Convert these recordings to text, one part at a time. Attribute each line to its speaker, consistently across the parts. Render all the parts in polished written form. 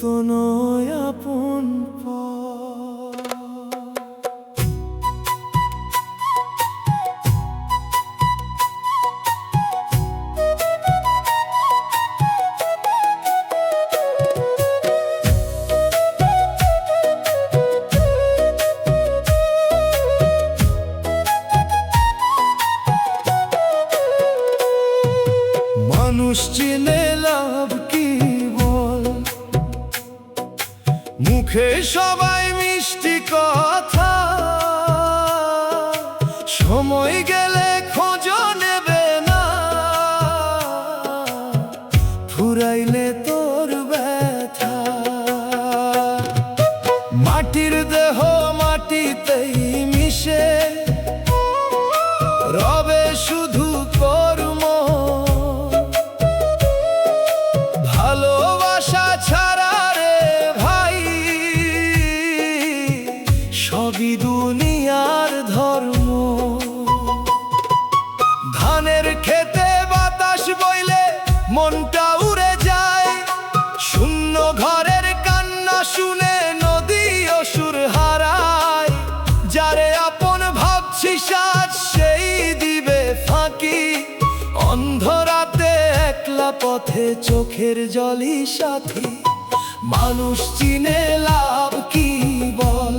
Speaker 1: তো নয় আপন পর। মানুষ চিনে লাভ কি বল, মুখে সবাই মিষ্টি কথা, সময় গেলে খোঁজ নেবে না, ফুরাইলে তোর ব্যথা। মাটির দেহ মাটিতেই মিশে, রবে শুধু কর্ম, ভালোবাসা ছাড়া রে ভাই সবই দুনিয়ার ধর্ম। ধানের খেতে বাতাস বইলে মনটা উড়ে যায়, শূন্য ঘরের কান্না শুনে নদী অসুর হারায়। যারে আপন ভাবছিস আজ সেই দিবে ফাঁকি, অন্ধরাতে একলা পথে চোখের জলই সাথী। মানুষ চিনে লাভ কি বল,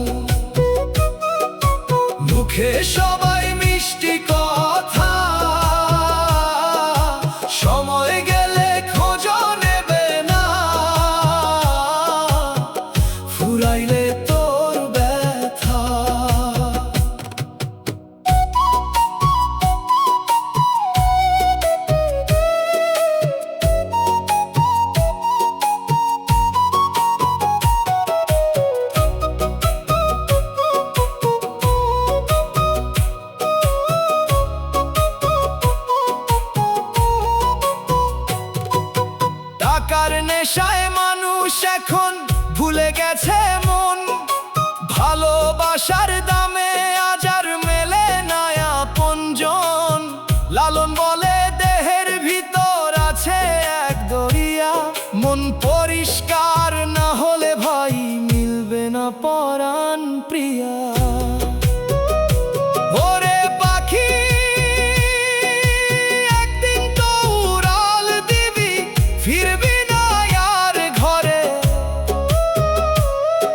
Speaker 1: মুখে সবাই মিষ্টি কথা, সময় গেলে খোঁজ নেবে না, ফুরাইলে তোর ব্যথা। টাকার নেশায় মানুষ এখন ভুলে গেছে মন, ভালোবাসার দামে আজ আর মেলে না আপনজন। লালন বলে দেহের ভিতর আছে এক দরিয়া, মন পরিষ্কার না হলে ভাই মিলবে না পরাণ প্রিয়া। ওরে পাখি একদিন তো উড়াল দিবি, ফিরবি না আর ঘরে,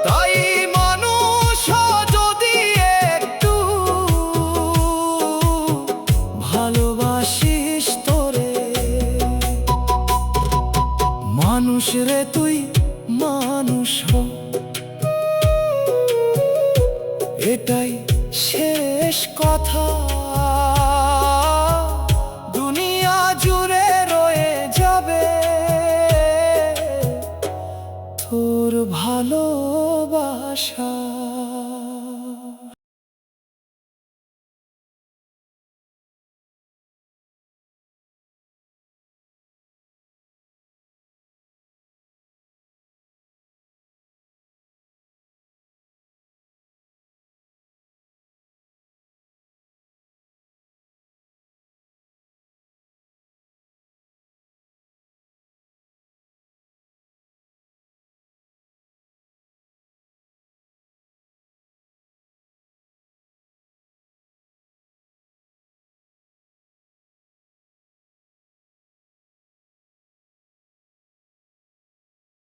Speaker 1: তাই মানুষ যদি একটু ভালোবাসিস তোরে। মানুষ রে তুই মানুষ হ, এটাই শেষ কথা। দুনিয়া জুড়ে রয়ে যাবে তোর ভালোবাসা।